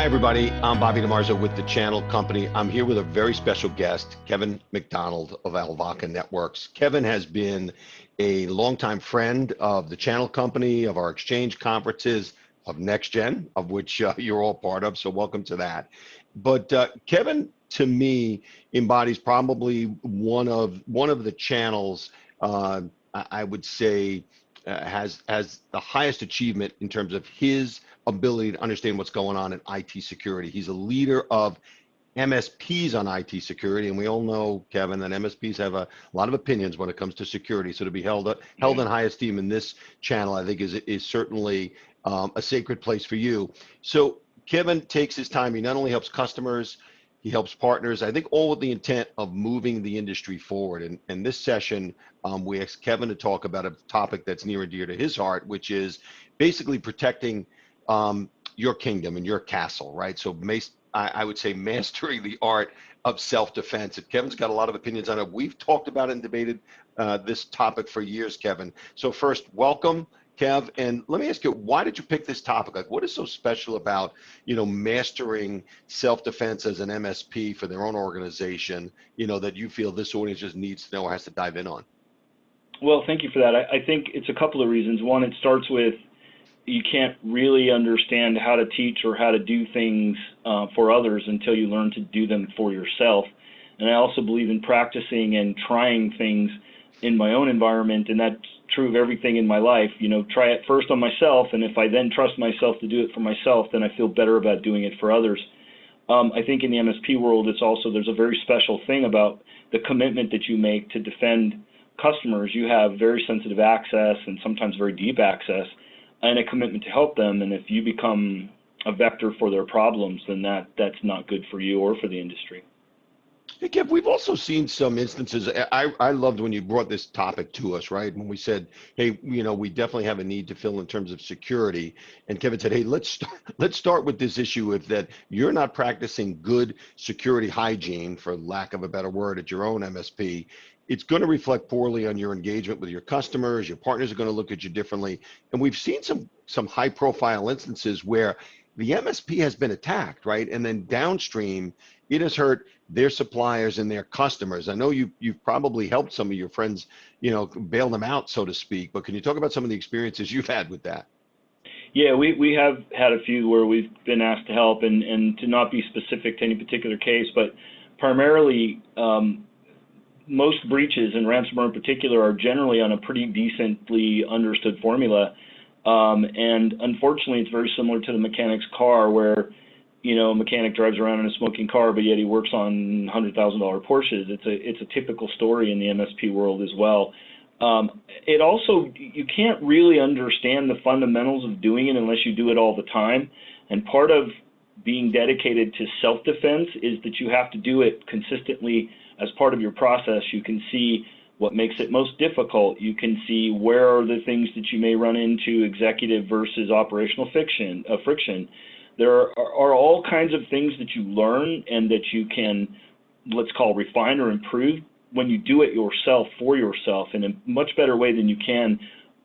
Hi, everybody. I'm Bobby Demarzo with the Channel Company. I'm here with a very special guest, Kevin McDonald of Alvaka Networks. Kevin has been a longtime friend of the Channel Company, of our exchange conferences, of NexGen, of which you're all part of. So welcome to that. But Kevin, to me, embodies probably one of the channels. I would say has the highest achievement in terms of his ability to understand what's going on in IT security. He's a leader of MSPs on IT security, and we all know, Kevin, that MSPs have a lot of opinions when it comes to security. So to be held in high esteem in this channel, I think is certainly a sacred place for you. So Kevin takes his time. He not only helps customers, he helps partners. I think all with the intent of moving the industry forward. And this session, we asked Kevin to talk about a topic that's near and dear to his heart, which is basically protecting your kingdom and your castle, right? So I would say mastering the art of self-defense. And Kevin's got a lot of opinions on it. We've talked about and debated this topic for years, Kevin. So first, welcome, Kev. And let me ask you, why did you pick this topic? Like, what is so special about, mastering self-defense as an MSP for their own organization, that you feel this audience just needs to know or has to dive in on? Well, thank you for that. I think it's a couple of reasons. One, it starts with you can't really understand how to teach or how to do things for others until you learn to do them for yourself. And I also believe in practicing and trying things in my own environment, and that's true of everything in my life. Try it first on myself, and if I then trust myself to do it for myself, then I feel better about doing it for others. I think in the MSP world, there's a very special thing about the commitment that you make to defend customers. You have very sensitive access and sometimes very deep access, and a commitment to help them. And if you become a vector for their problems, then that's not good for you or for the industry. Hey, Kev, we've also seen some instances. I loved when you brought this topic to us, right? When we said, hey, we definitely have a need to fill in terms of security. And Kevin said, hey, let's start with this issue of that you're not practicing good security hygiene, for lack of a better word, at your own MSP. It's going to reflect poorly on your engagement with your customers. Your partners are going to look at you differently. And we've seen some high profile instances where the MSP has been attacked, right? And then downstream, it has hurt their suppliers and their customers. I know you've probably helped some of your friends, bail them out, so to speak, but can you talk about some of the experiences you've had with that? Yeah, we have had a few where we've been asked to help, and to not be specific to any particular case, but primarily most breaches, and ransomware in particular, are generally on a pretty decently understood formula. And unfortunately, it's very similar to the mechanic's car, where a mechanic drives around in a smoking car, but yet he works on $100,000 Porsches. It's a typical story in the MSP world as well. It also, you can't really understand the fundamentals of doing it unless you do it all the time. And part of being dedicated to self-defense is that you have to do it consistently as part of your process. You can see what makes it most difficult. You can see where are the things that you may run into, executive versus operational friction. There are all kinds of things that you learn and that you can, let's call, refine or improve when you do it yourself for yourself in a much better way than you can,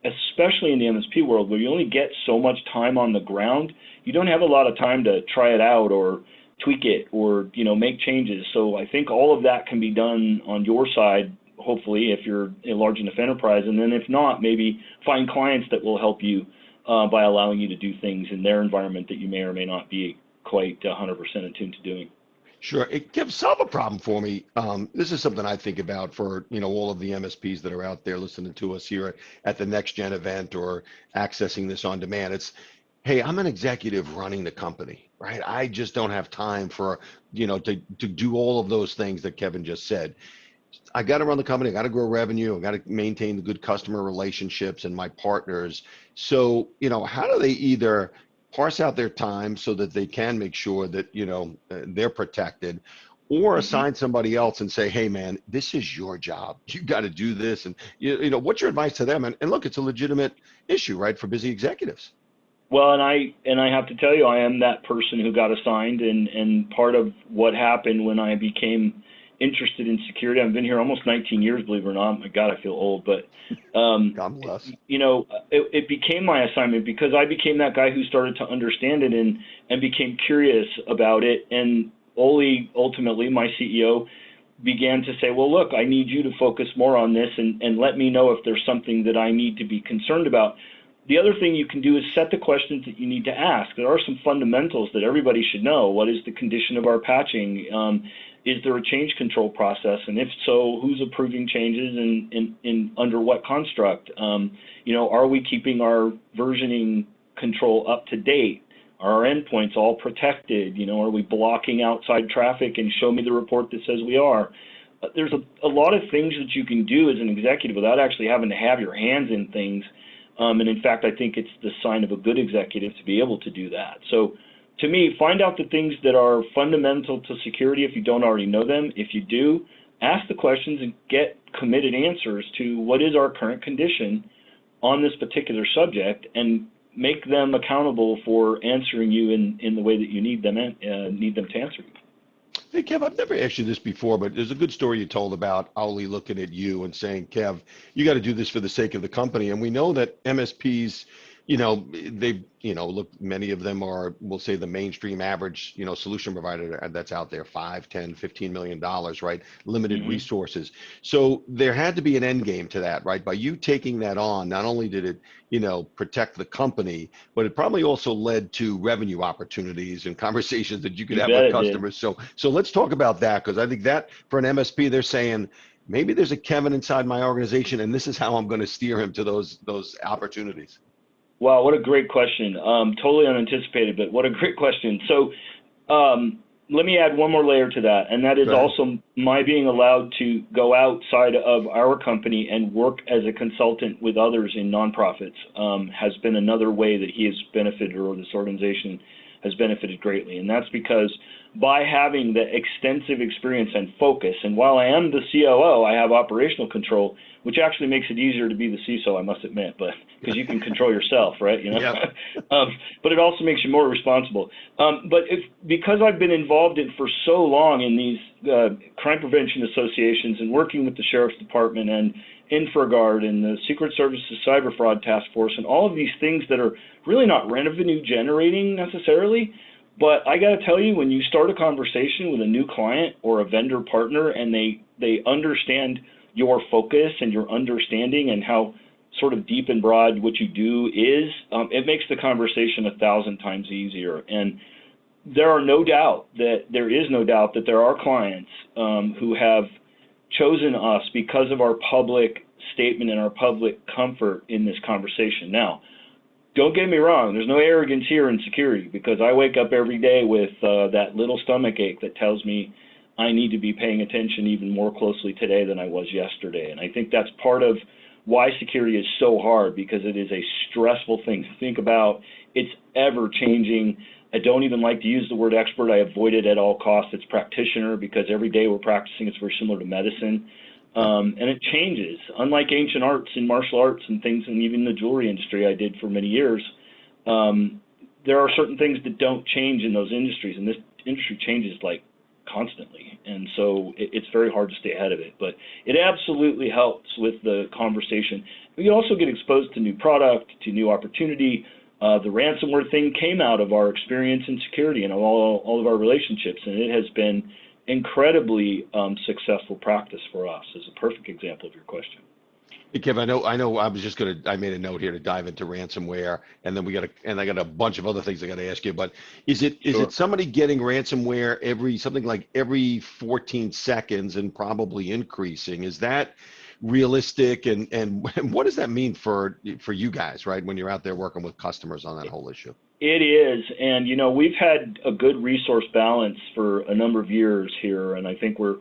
especially in the MSP world, where you only get so much time on the ground. You don't have a lot of time to try it out or tweak it or make changes. So I think all of that can be done on your side, hopefully, if you're a large enough enterprise. And then if not, maybe find clients that will help you by allowing you to do things in their environment that you may or may not be quite 100% attuned to doing. Sure. Kev, solve a problem for me. This is something I think about for, all of the MSPs that are out there listening to us here at the NexGen event or accessing this on demand. It's, hey, I'm an executive running the company, right? I just don't have time for, to do all of those things that Kevin just said. I got to run the company. I got to grow revenue. I got to maintain the good customer relationships and my partners. So, how do they either parse out their time so that they can make sure that, they're protected, or assign somebody else and say, hey, man, this is your job. You got to do this. And, what's your advice to them? And look, it's a legitimate issue, right, for busy executives. Well, and I have to tell you, I am that person who got assigned, and part of what happened when I became interested in security. I've been here almost 19 years, believe it or not. My God, I feel old, but God bless. it became my assignment because I became that guy who started to understand it and became curious about it. And ultimately, my CEO began to say, well, look, I need you to focus more on this and let me know if there's something that I need to be concerned about. The other thing you can do is set the questions that you need to ask. There are some fundamentals that everybody should know. What is the condition of our patching? Is there a change control process? And if so, who's approving changes and under what construct? Are we keeping our versioning control up to date? Are our endpoints all protected? Are we blocking outside traffic and show me the report that says we are? There's a lot of things that you can do as an executive without actually having to have your hands in things. And in fact, I think it's the sign of a good executive to be able to do that. So to me, find out the things that are fundamental to security if you don't already know them. If you do, ask the questions and get committed answers to what is our current condition on this particular subject, and make them accountable for answering you in the way that you need them to answer you. Hey, Kev, I've never asked you this before, but there's a good story you told about Owly looking at you and saying, Kev, you got to do this for the sake of the company. And we know that MSPs, look, many of them are, we'll say, the mainstream average, solution provider that's out there, $5, $10, $15 million, right? Limited resources. So there had to be an end game to that, right? By you taking that on, not only did it, protect the company, but it probably also led to revenue opportunities and conversations that you could have with customers. So let's talk about that, because I think that for an MSP, they're saying, maybe there's a Kevin inside my organization, and this is how I'm going to steer him to those opportunities. Wow, what a great question. Totally unanticipated, but what a great question. So let me add one more layer to that, and that is also my being allowed to go outside of our company and work as a consultant with others in nonprofits has been another way that he has benefited, or this organization has benefited greatly. And that's because by having the extensive experience and focus, and while I am the COO, I have operational control, which actually makes it easier to be the CISO, I must admit, but because you can control yourself, right? Yep. But it also makes you more responsible. Because I've been involved for so long in these crime prevention associations and working with the Sheriff's Department and InfraGard and the Secret Service's Cyber Fraud Task Force and all of these things that are really not revenue generating necessarily, but I got to tell you, when you start a conversation with a new client or a vendor partner and they understand your focus and your understanding and how sort of deep and broad what you do is, it makes the conversation 1,000 times easier. And there is no doubt that there are clients who have chosen us because of our public statement and our public comfort in this conversation. Now, don't get me wrong, there's no arrogance here in security, because I wake up every day with that little stomach ache that tells me I need to be paying attention even more closely today than I was yesterday. And I think that's part of why security is so hard, because it is a stressful thing to think about. It's ever changing. I don't even like to use the word expert. I avoid it at all costs. It's practitioner, because every day we're practicing. It's very similar to medicine. And it changes. Unlike ancient arts and martial arts and things, and even the jewelry industry I did for many years, there are certain things that don't change in those industries, and this industry changes like constantly, and so it's very hard to stay ahead of it. But it absolutely helps with the conversation. We also get exposed to new product, to new opportunity. The ransomware thing came out of our experience in security and all of our relationships, and it has been incredibly successful practice for us. Is a perfect example of your question. Hey, Kev, I know. I made a note here to dive into ransomware, and then I got a bunch of other things I got to ask you. But is it somebody getting ransomware every 14 seconds and probably increasing? Is that realistic? And what does that mean for you guys, right, when you're out there working with customers on that whole issue? It is, and we've had a good resource balance for a number of years here, and I think we're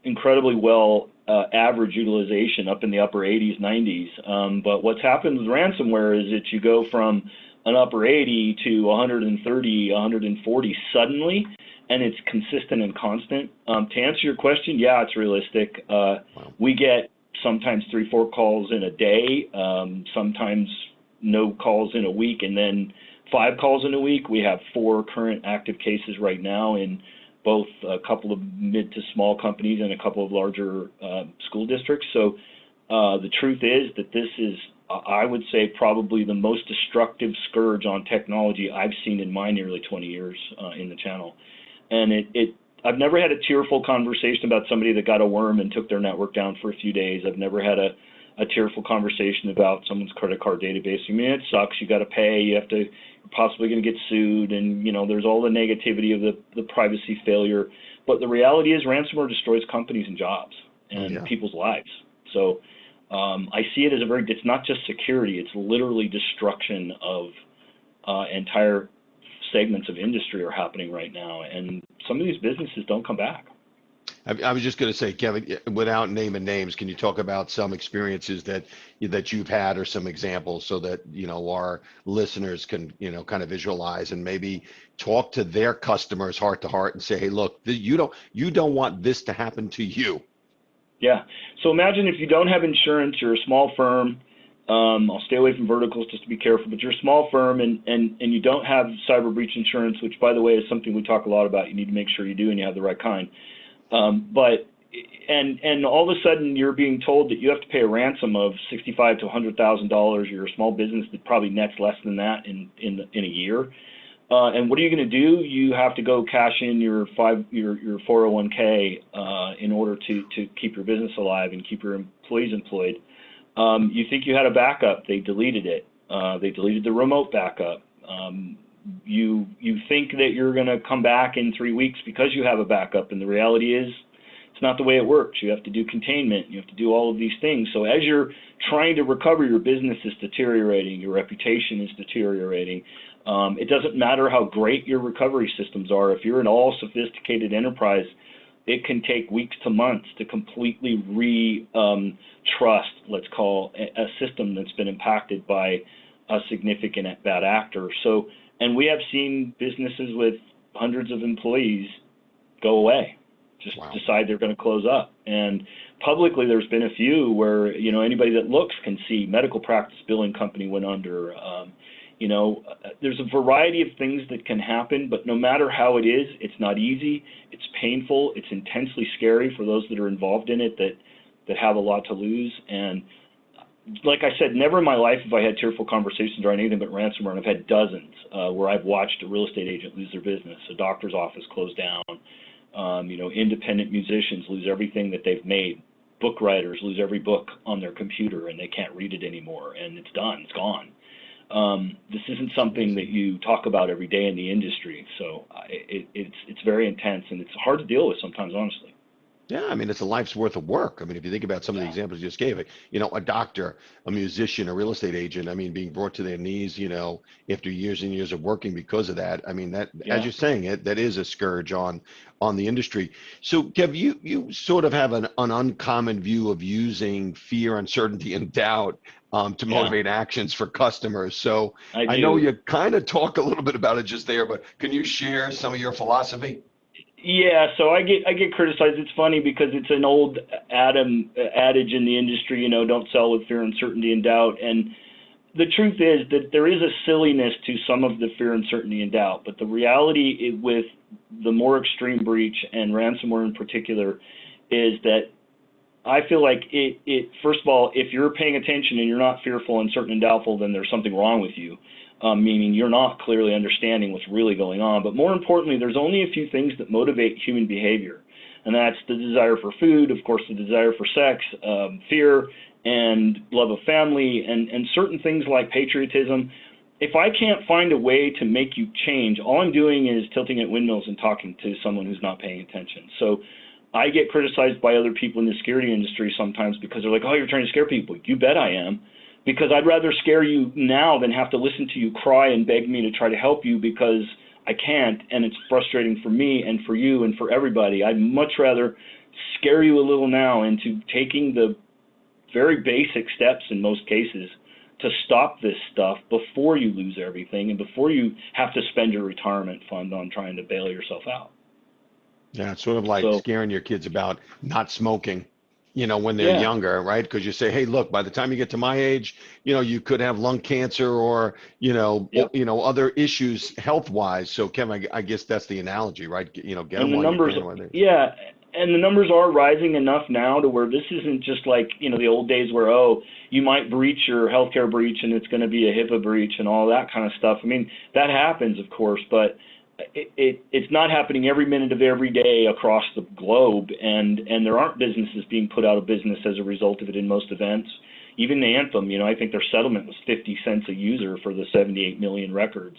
incredibly well average utilization up in the upper 80s, 90s. But what's happened with ransomware is that you go from an upper 80 to 130, 140 suddenly, and it's consistent and constant. To answer your question, yeah, it's realistic. We get sometimes 3-4 calls in a day, sometimes no calls in a week, and then 5 calls in a week. We have 4 current active cases right now in both a couple of mid to small companies and a couple of larger school districts. So the truth is that this is, I would say, probably the most destructive scourge on technology I've seen in my nearly 20 years in the channel. And I've never had a tearful conversation about somebody that got a worm and took their network down for a few days. I've never had a tearful conversation about someone's credit card database. I mean, it sucks. You got to pay. You're possibly going to get sued, and there's all the negativity of the privacy failure. But the reality is, ransomware destroys companies and jobs and people's lives. So I see it as it's not just security; it's literally destruction of entire segments of industry are happening right now, and some of these businesses don't come back. I was just going to say, Kevin, without naming names, can you talk about some experiences that you've had, or some examples, so that our listeners can kind of visualize and maybe talk to their customers heart to heart and say, hey, look, you don't want this to happen to you. Yeah. So imagine if you don't have insurance, you're a small firm. I'll stay away from verticals just to be careful, but you're a small firm and you don't have cyber breach insurance, which, by the way, is something we talk a lot about. You need to make sure you do and you have the right kind. But all of a sudden you're being told that you have to pay a ransom of $65,000 to $100,000. You're a small business that probably nets less than that in a year. And what are you going to do? You have to go cash in your 401k in order to keep your business alive and keep your employees employed. You think you had a backup? They deleted it. They deleted the remote backup. You think that you're going to come back in 3 weeks because you have a backup, and the reality is it's not the way it works. You have to do containment. You have to do all of these things. So as you're trying to recover, your business is deteriorating. Your reputation is deteriorating. It doesn't matter how great your recovery systems are. If you're an all-sophisticated enterprise, it can take weeks to months to completely trust, let's call, a system that's been impacted by a significant bad actor. So, and we have seen businesses with hundreds of employees go away, just decide they're going to close up. And publicly, there's been a few where, anybody that looks can see medical practice billing company went under. There's a variety of things that can happen, but no matter how it is, it's not easy. It's painful. It's intensely scary for those that are involved in it that have a lot to lose. And like I said, never in my life have I had tearful conversations around anything but ransomware, and I've had dozens where I've watched a real estate agent lose their business, a doctor's office close down, independent musicians lose everything that they've made, book writers lose every book on their computer and they can't read it anymore, and it's done, it's gone. This isn't something that you talk about every day in the industry, so it's very intense, and it's hard to deal with sometimes, honestly. Yeah, I mean, it's a life's worth of work. I mean, if you think about some of the examples you just gave, a doctor, a musician, a real estate agent, I mean, being brought to their knees, after years and years of working because of that. I mean, as you're saying that is a scourge on the industry. So, Kev, you sort of have an uncommon view of using fear, uncertainty, and doubt to motivate actions for customers. So I know you kind of talk a little bit about it just there, but can you share some of your philosophy? Yeah, so I get criticized. It's funny because it's an old adage in the industry, don't sell with fear, uncertainty, and doubt. And the truth is that there is a silliness to some of the fear, uncertainty, and doubt. But the reality with the more extreme breach, and ransomware in particular, is that I feel like first of all, if you're paying attention and you're not fearful, uncertain, and doubtful, then there's something wrong with you. Meaning you're not clearly understanding what's really going on. But more importantly, there's only a few things that motivate human behavior, and that's the desire for food, of course, the desire for sex, fear, and love of family, and certain things like patriotism. If I can't find a way to make you change, all I'm doing is tilting at windmills and talking to someone who's not paying attention. So I get criticized by other people in the security industry sometimes because they're like, oh, you're trying to scare people. You bet I am. Because I'd rather scare you now than have to listen to you cry and beg me to try to help you because I can't, and it's frustrating for me and for you and for everybody. I'd much rather scare you a little now into taking the very basic steps in most cases to stop this stuff before you lose everything and before you have to spend your retirement fund on trying to bail yourself out. Yeah, it's sort of like scaring your kids about not smoking. when they're Yeah. younger, right? Because you say, hey, look, by the time you get to my age, you could have lung cancer or, Yep. other issues health wise. So Kevin, I guess that's the analogy, right? Get And them the while you numbers, can. While they, yeah, and the numbers are rising enough now to where this isn't just like, the old days where, oh, you might breach your healthcare breach and it's going to be a HIPAA breach and all that kind of stuff. I mean, that happens, of course, but it's not happening every minute of every day across the globe, and there aren't businesses being put out of business as a result of it in most events. Even the Anthem, I think their settlement was 50 cents a user for the 78 million records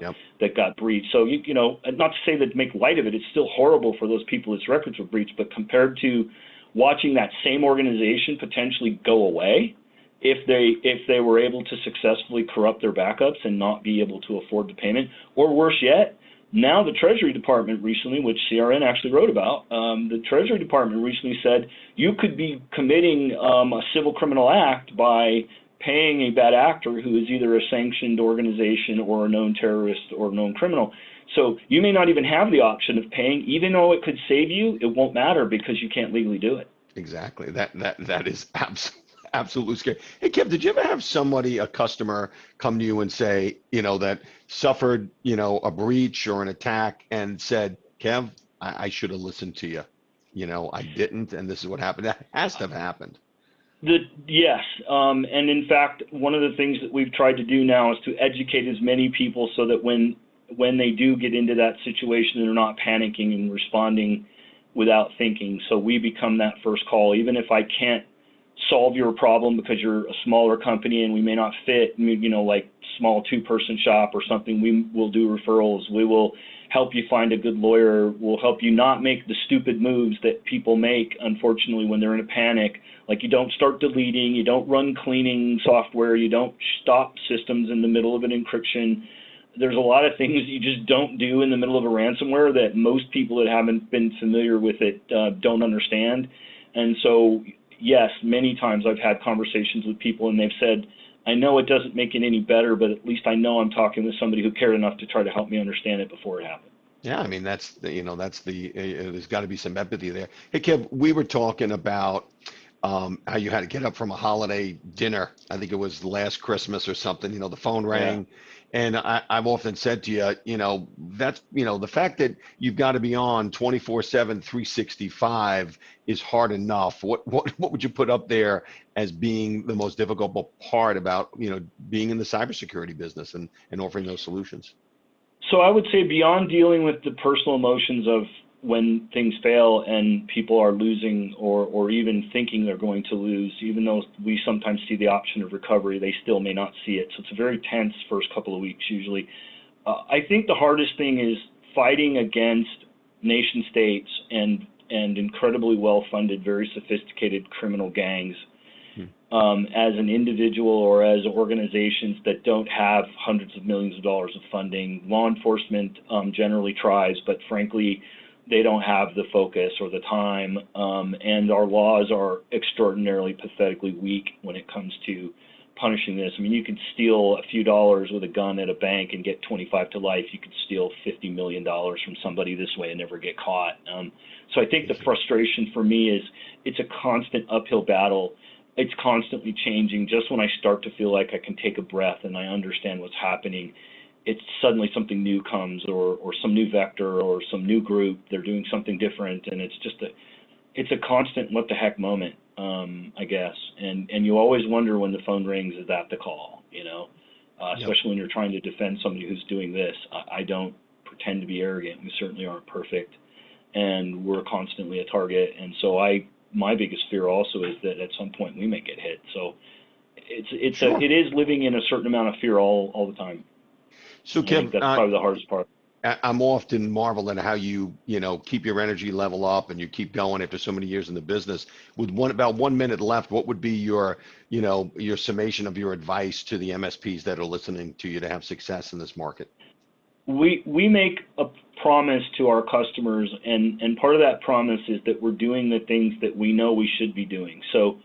yep. that got breached. So, not to say that to make light of it, it's still horrible for those people whose records were breached, but compared to watching that same organization potentially go away, if they were able to successfully corrupt their backups and not be able to afford the payment, or worse yet, now the Treasury Department recently, which CRN actually wrote about, the Treasury Department recently said you could be committing a civil criminal act by paying a bad actor who is either a sanctioned organization or a known terrorist or known criminal. So you may not even have the option of paying, even though it could save you, it won't matter because you can't legally do it. Exactly. That is absolutely scary. Hey, Kev, did you ever have somebody, a customer, come to you and say, that suffered, a breach or an attack and said, Kev, I should have listened to you. I didn't, and this is what happened. That has to have happened. Yes, and in fact, one of the things that we've tried to do now is to educate as many people so that when they do get into that situation, they're not panicking and responding without thinking. So we become that first call, even if I can't solve your problem because you're a smaller company and we may not fit, like small 2-person shop or something. We will do referrals. We will help you find a good lawyer. We'll help you not make the stupid moves that people make, unfortunately, when they're in a panic. Like you don't start deleting, you don't run cleaning software, you don't stop systems in the middle of an encryption. There's a lot of things you just don't do in the middle of a ransomware that most people that haven't been familiar with it don't understand. And so, yes, many times I've had conversations with people and they've said, I know it doesn't make it any better, but at least I know I'm talking with somebody who cared enough to try to help me understand it before it happened. Yeah, I mean, there's got to be some empathy there. Hey, Kev, we were talking about how you had to get up from a holiday dinner. I think it was last Christmas or something. The phone Yeah. rang, and I've often said to you, that's the fact that you've got to be on 24/7, 365 is hard enough. What would you put up there as being the most difficult part about being in the cybersecurity business and offering those solutions? So I would say beyond dealing with the personal emotions of when things fail and people are losing or even thinking they're going to lose, even though we sometimes see the option of recovery, they still may not see it. So it's a very tense first couple of weeks usually. I think the hardest thing is fighting against nation states and incredibly well-funded, very sophisticated criminal gangs as an individual or as organizations that don't have hundreds of millions of dollars of funding. Law enforcement generally tries, but frankly, they don't have the focus or the time, and our laws are extraordinarily pathetically weak when it comes to punishing this. I mean, you could steal a few dollars with a gun at a bank and get 25 to life. You could steal $50 million from somebody this way and never get caught. So I think the frustration for me is it's a constant uphill battle. It's constantly changing. Just when I start to feel like I can take a breath and I understand what's happening, it's suddenly something new comes or some new vector or some new group. They're doing something different, and it's a constant what the heck moment, I guess. And you always wonder when the phone rings, is that the call, especially when you're trying to defend somebody who's doing this. I don't pretend to be arrogant. We certainly aren't perfect, and we're constantly a target. And so my biggest fear also is that at some point we may get hit. So it is living in a certain amount of fear all the time. So, And I think Kev, that's probably the hardest part. I'm often marveling at how you keep your energy level up and you keep going after so many years in the business. With about 1 minute left, what would be your summation of your advice to the MSPs that are listening to you to have success in this market? We make a promise to our customers, and part of that promise is that we're doing the things that we know we should be doing. So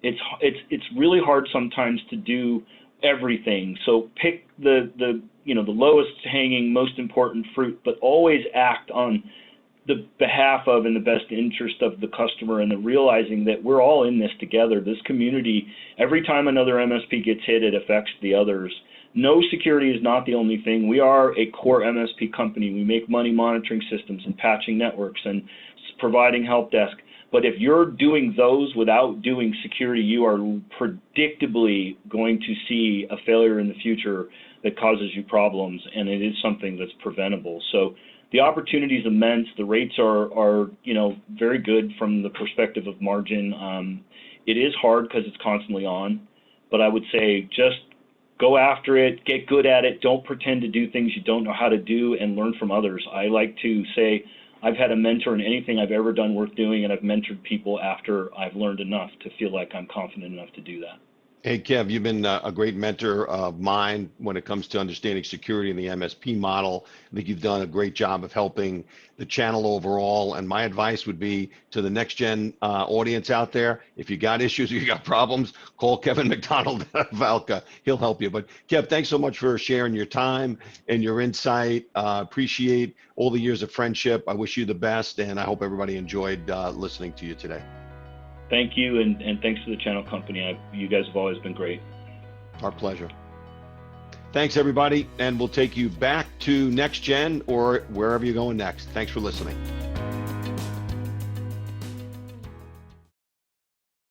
it's really hard sometimes to do everything. So pick the lowest hanging, most important fruit, but always act on the behalf of and the best interest of the customer, and the realizing that we're all in this together. This community, every time another MSP gets hit, it affects the others. No, security is not the only thing. We are a core MSP company. We make money monitoring systems and patching networks and providing help desk. But if you're doing those without doing security, you are predictably going to see a failure in the future that causes you problems, and it is something that's preventable. So the opportunity is immense. The rates are very good from the perspective of margin. It is hard because it's constantly on, but I would say just go after it, get good at it. Don't pretend to do things you don't know how to do, and learn from others. I like to say I've had a mentor in anything I've ever done worth doing, and I've mentored people after I've learned enough to feel like I'm confident enough to do that. Hey, Kev, you've been a great mentor of mine when it comes to understanding security in the MSP model. I think you've done a great job of helping the channel overall. And my advice would be to the NexGen audience out there, if you got issues or you got problems, call Kevin McDonald at Alvaka. He'll help you. But Kev, thanks so much for sharing your time and your insight. Appreciate all the years of friendship. I wish you the best, and I hope everybody enjoyed listening to you today. Thank you, and thanks to the channel company. You guys have always been great. Our pleasure. Thanks, everybody, and we'll take you back to NexGen or wherever you're going next. Thanks for listening.